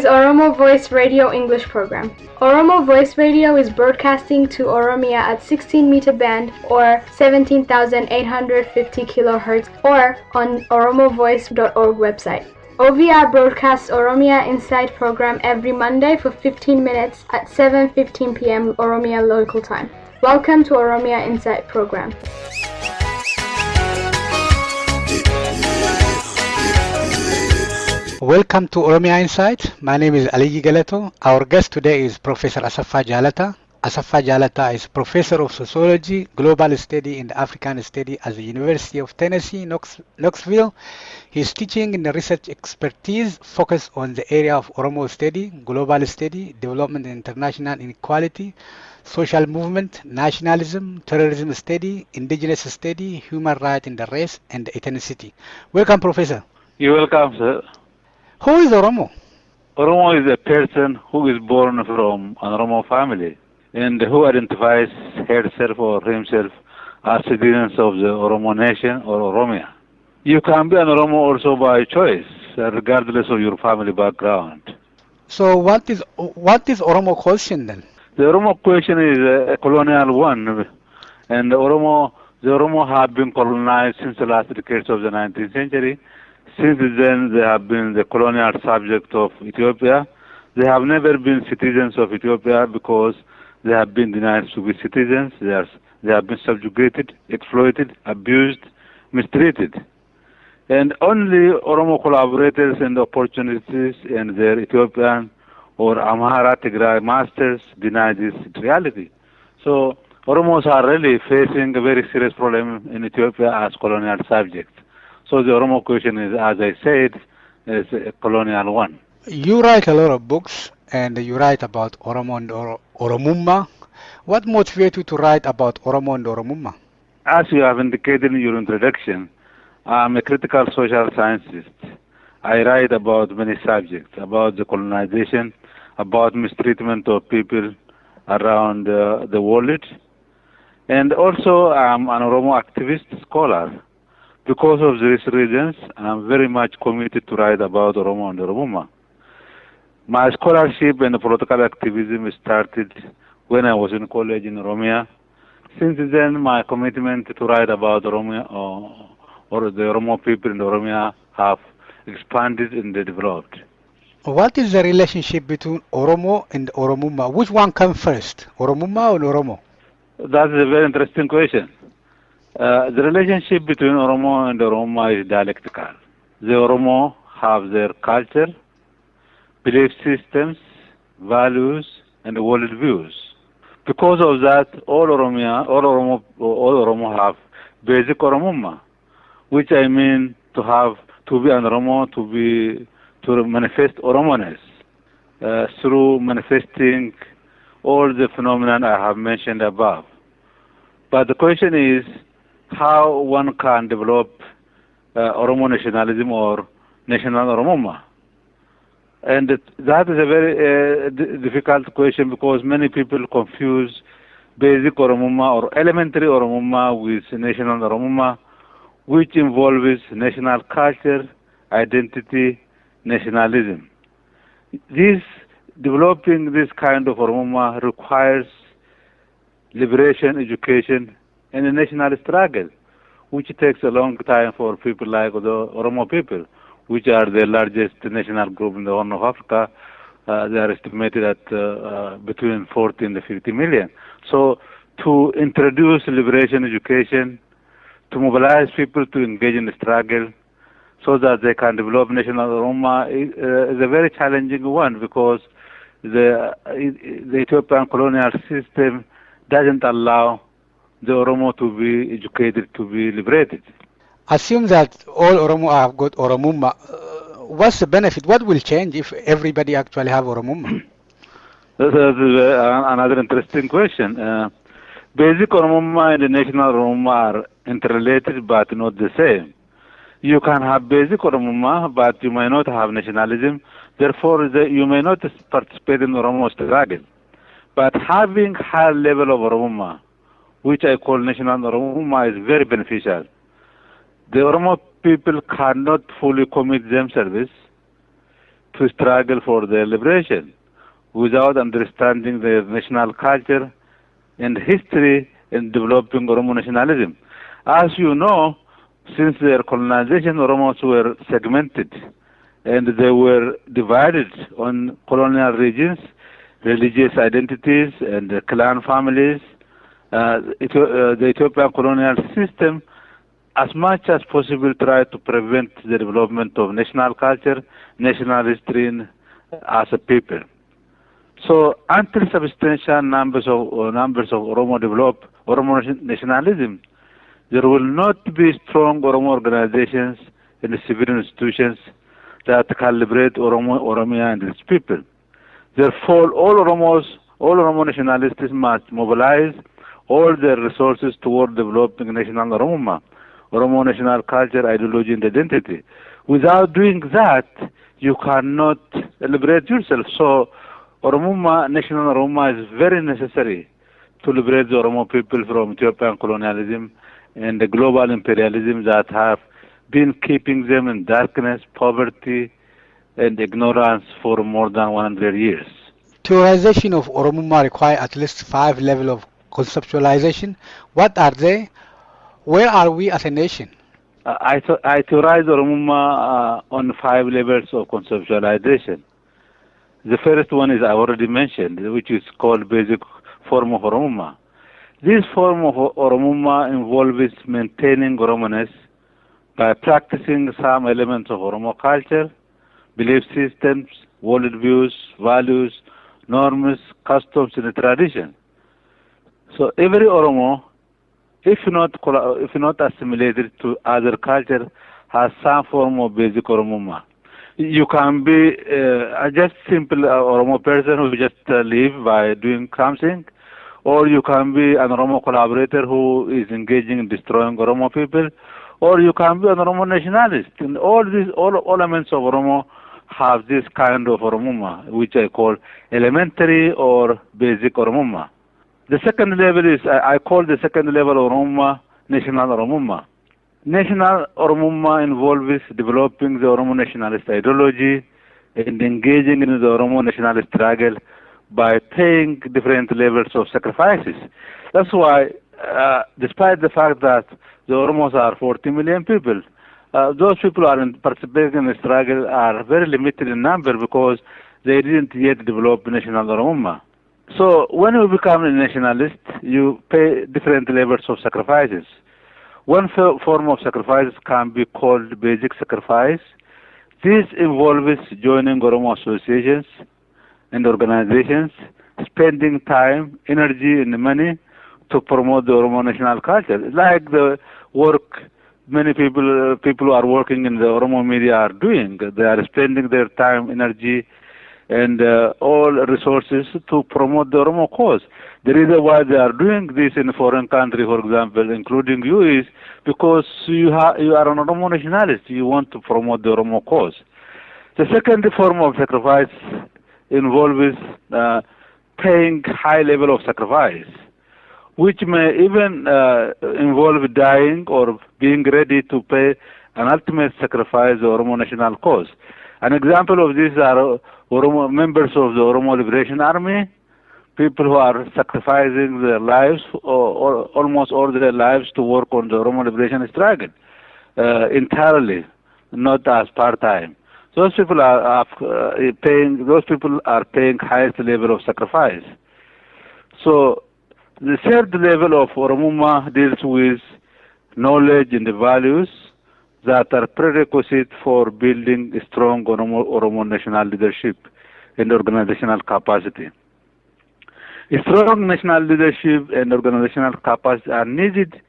is Oromo Voice Radio English program. Oromo Voice Radio is broadcasting to Oromia at 16-meter band or 17,850 kilohertz or on oromovoice.org website. OVR broadcasts Oromia Insight program every Monday for 15 minutes at 7:15 p.m. Oromia local time. Welcome to Oromia Insight program. Welcome to Oromia Insight. My name is Aliji Galato. Our guest today is Professor Asafa Jalata. Asafa Jalata is Professor of Sociology, Global Study and African Study at the University of Tennessee, Knoxville. His teaching and research expertise focus on the area of Oromo study, global study, development and international inequality, social movement, nationalism, terrorism study, indigenous study, human rights in the race, and ethnicity. Welcome, Professor. You're welcome, sir. Who is Oromo? Oromo is a person who is born from an Oromo family and who identifies herself or himself as citizens of the Oromo nation or Oromia. You can be an Oromo also by choice, regardless of your family background. So what is Oromo question then? The Oromo question is a colonial one, and the Oromo have been colonized since the last decades of the 19th century. Since then, they have been the colonial subject of Ethiopia. They have never been citizens of Ethiopia because they have been denied to be citizens. They have been subjugated, exploited, abused, mistreated. And only Oromo collaborators and opportunities and their Ethiopian or Amhara Tigray masters deny this reality. So Oromos are really facing a very serious problem in Ethiopia as colonial subjects. So the Oromo question is, as I said, is a colonial one. You write a lot of books, and you write about Oromo and Oromumma. What motivated you to write about Oromo and Oromumma? As you have indicated in your introduction, I'm a critical social scientist. I write about many subjects, about the colonization, about mistreatment of people around the world, and also I'm an Oromo activist scholar. Because of these reasons, I'm very much committed to write about Oromo and Oromumma. My scholarship and political activism started when I was in college in Oromia. Since then, my commitment to write about Oromia or the Oromo people in Oromia have expanded and developed. What is the relationship between Oromo and Oromumma? Which one comes first, Oromumma or Oromo? That's a very interesting question. The relationship between Oromo and Oromumma is dialectical. The Oromo have their culture, belief systems, values, and worldviews. Because of that, all Oromo have basic Oromumma, which I mean to be an Oromo, to manifest Oromoness through manifesting all the phenomena I have mentioned above. But the question is how one can develop Oromo nationalism or national Oromumma. And that is a very difficult question because many people confuse basic Oromumma or elementary Oromumma with national Oromumma, which involves national culture, identity, nationalism. Developing this kind of Oromumma requires liberation, education, and a national struggle, which takes a long time for people like the Oromo people, which are the largest national group in the Horn of Africa. They are estimated at between 40 and 50 million. So to introduce liberation education, to mobilize people to engage in the struggle so that they can develop national Oromumma is a very challenging one because the Ethiopian colonial system doesn't allow the Oromo to be educated, to be liberated. Assume that all Oromo have got Oromumma. What's the benefit? What will change if everybody actually have Oromumma? That's another interesting question. Basic Oromumma and the national Oromumma are interrelated but not the same. You can have basic Oromumma, but you may not have nationalism. Therefore, you may not participate in Oromo struggle. But having high level of Oromumma, which I call national Oromumma, is very beneficial. The Oromo people cannot fully commit themselves to to struggle for their liberation without understanding their national culture and history in developing Oromo nationalism. As you know, since their colonization, Oromos were segmented and they were divided on colonial regions, religious identities, and clan families. The Ethiopian colonial system, as much as possible, tried to prevent the development of national culture, national history as a people. So until substantial numbers of Oromo develop Oromo nationalism, there will not be strong Oromo organizations and civil institutions that can liberate Oromia and its people. Therefore, all Oromo nationalists must mobilize all their resources toward developing national Oromumma, Oromo national culture, ideology, and identity. Without doing that, you cannot liberate yourself. So, Oromumma, national Oromumma, is very necessary to liberate the Oromo people from Ethiopian colonialism and the global imperialism that have been keeping them in darkness, poverty, and ignorance for more than 100 years. Theorization of Oromumma require at least 5 levels of conceptualization. What are they? Where are we as a nation? I theorize Oromumma on 5 levels of conceptualization. The first one is I already mentioned, which is called basic form of Oromumma. This form of Oromumma involves maintaining Oromoness by practicing some elements of Oromo culture, belief systems, worldviews, values, norms, customs, and tradition. So every Oromo, if not assimilated to other culture, has some form of basic Oromumma. You can be a just simple Oromo person who just live by doing something, or you can be an Oromo collaborator who is engaging in destroying Oromo people, or you can be an Oromo nationalist. And all elements of Oromo have this kind of Oromumma, which I call elementary or basic Oromumma. The second level is, I call the second level Oromumma, national Oromumma. National Oromumma involves developing the Oromo nationalist ideology and engaging in the Oromo nationalist struggle by paying different levels of sacrifices. That's why, despite the fact that the Oromos are 40 million people, those people are participating in the struggle are very limited in number because they didn't yet develop national Oromumma. So when you become a nationalist, you pay different levels of sacrifices. One form of sacrifice can be called basic sacrifice. This involves joining Oromo associations and organizations, spending time, energy, and money to promote the Oromo national culture. Like the work many people who are working in the Oromo media are doing. They are spending their time, energy, and all resources to promote the Oromo cause. The reason why they are doing this in a foreign country, for example, including you, is because you are an Oromo nationalist. You want to promote the Oromo cause. The second form of sacrifice involves paying high level of sacrifice, which may even involve dying or being ready to pay an ultimate sacrifice the Oromo national cause. An example of this are Oromo members of the Oromo Liberation Army, people who are sacrificing their lives or almost all their lives to work on the Oromo liberation struggle entirely, not as part-time. Those people are paying. Those people are paying highest level of sacrifice. So the third level of Oromumma deals with knowledge and the values that are prerequisite for building a strong Oromo national leadership and organizational capacity. A strong national leadership and organizational capacity are needed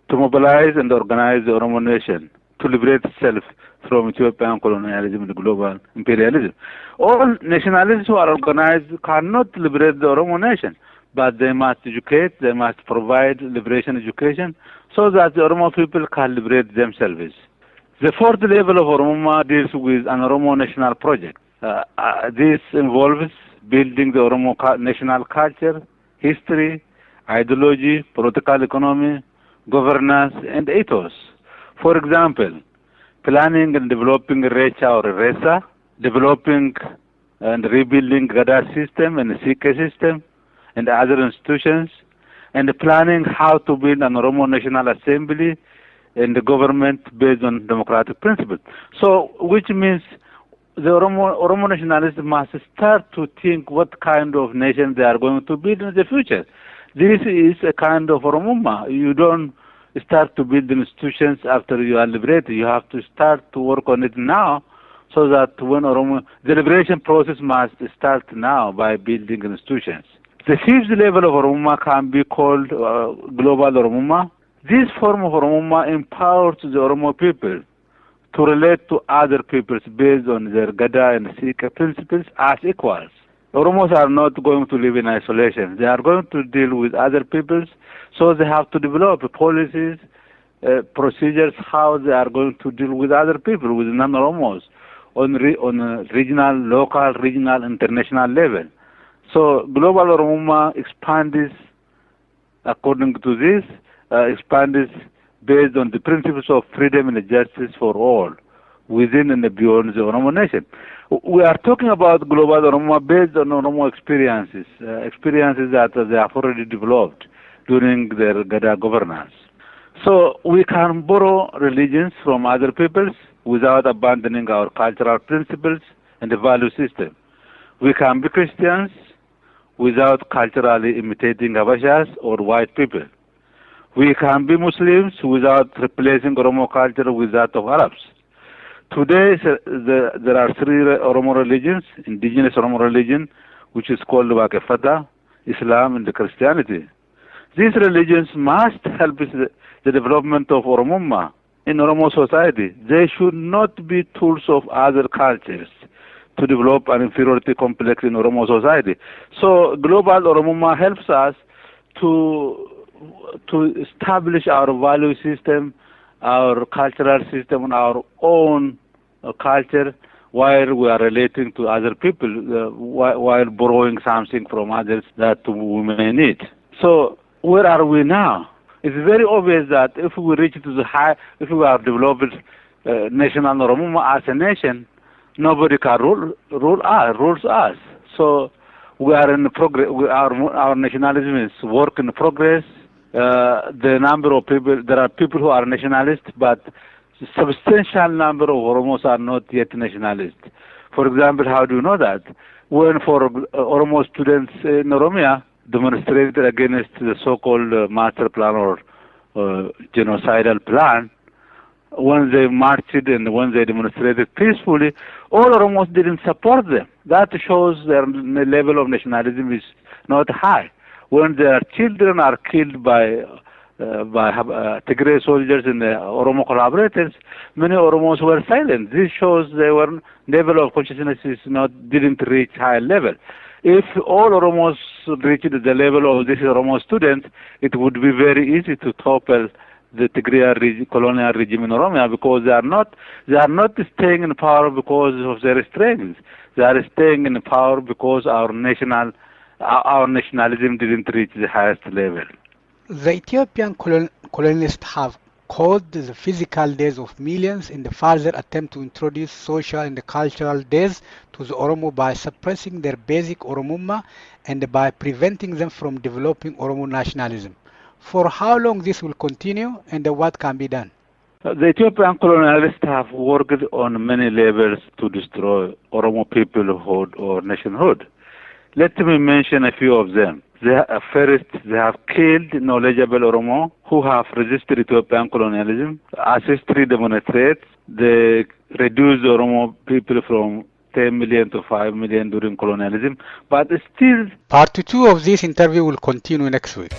to mobilize and organize the Oromo nation to liberate itself from Ethiopian colonialism and global imperialism. All nationalists who are organized cannot liberate the Oromo nation, but they must educate, they must provide liberation education so that the Oromo people can liberate themselves. The fourth level of Oromumma deals with an Oromo national project. This involves building the Oromo national culture, history, ideology, political economy, governance, and ethos. For example, planning and developing Recha or Resa, developing and rebuilding Gada system and the CK system and other institutions, and planning how to build an Oromo National Assembly and the government based on democratic principles. So, which means the Oromo nationalists must start to think what kind of nation they are going to build in the future. This is a kind of Oromumma. You don't start to build institutions after you are liberated. You have to start to work on it now, so that when the liberation process must start now by building institutions. The fifth level of Oromumma can be called global Oromumma. This form of Oromumma empowers the Oromo people to relate to other peoples based on their Gada and Sika principles as equals. Oromos are not going to live in isolation. They are going to deal with other peoples, so they have to develop policies, procedures, how they are going to deal with other people, with non-Oromos, on regional, local, regional, international level. So global Oromumma expands according to this, expands based on the principles of freedom and justice for all, within and beyond the Oromo nation. We are talking about global Oromumma based on Oromo experiences, experiences that they have already developed during their Gada governance. So we can borrow religions from other peoples without abandoning our cultural principles and the value system. We can be Christians without culturally imitating Habashas or white people. We can be Muslims without replacing Oromo culture with that of Arabs. Today, there are three Oromo religions, indigenous Oromo religion, which is called Wakefata, Islam, and Christianity. These religions must help the development of Oromumma in Oromo society. They should not be tools of other cultures to develop an inferiority complex in Oromo society. So global Oromumma helps us to establish our value system, our cultural system, and our own culture, while we are relating to other people, while borrowing something from others that we may need. So where are we now? It's very obvious that if we reach to the high, if we have developed national Oromumma as a nation, nobody can rules us. So we are in progress. Our nationalism is work in progress. The number of people, there are people who are nationalists, but substantial number of Oromos are not yet nationalists. For example, how do you know that? When for Oromo students in Oromia demonstrated against the so-called master plan or genocidal plan, when they marched and when they demonstrated peacefully, all Oromos didn't support them. That shows their level of nationalism is not high. When their children are killed by Tigray soldiers and Oromo collaborators, many Oromos were silent. This shows their level of consciousness didn't reach high level. If all Oromos reached the level of this Oromo students, it would be very easy to topple the Tigray colonial regime in Oromia, because they are not staying in power because of their strength. They are staying in power because our nationalism didn't reach the highest level. The Ethiopian colonialists have caused the physical deaths of millions in the further attempt to introduce social and cultural deaths to the Oromo by suppressing their basic Oromumma and by preventing them from developing Oromo nationalism. For how long this will continue and what can be done? The Ethiopian colonialists have worked on many levels to destroy Oromo peoplehood or nationhood. Let me mention a few of them. First, they have killed knowledgeable Oromo who have resisted Ethiopian colonialism. As history demonstrates, they reduced Oromo people from 10 million to 5 million during colonialism, but still... Part 2 of this interview will continue next week.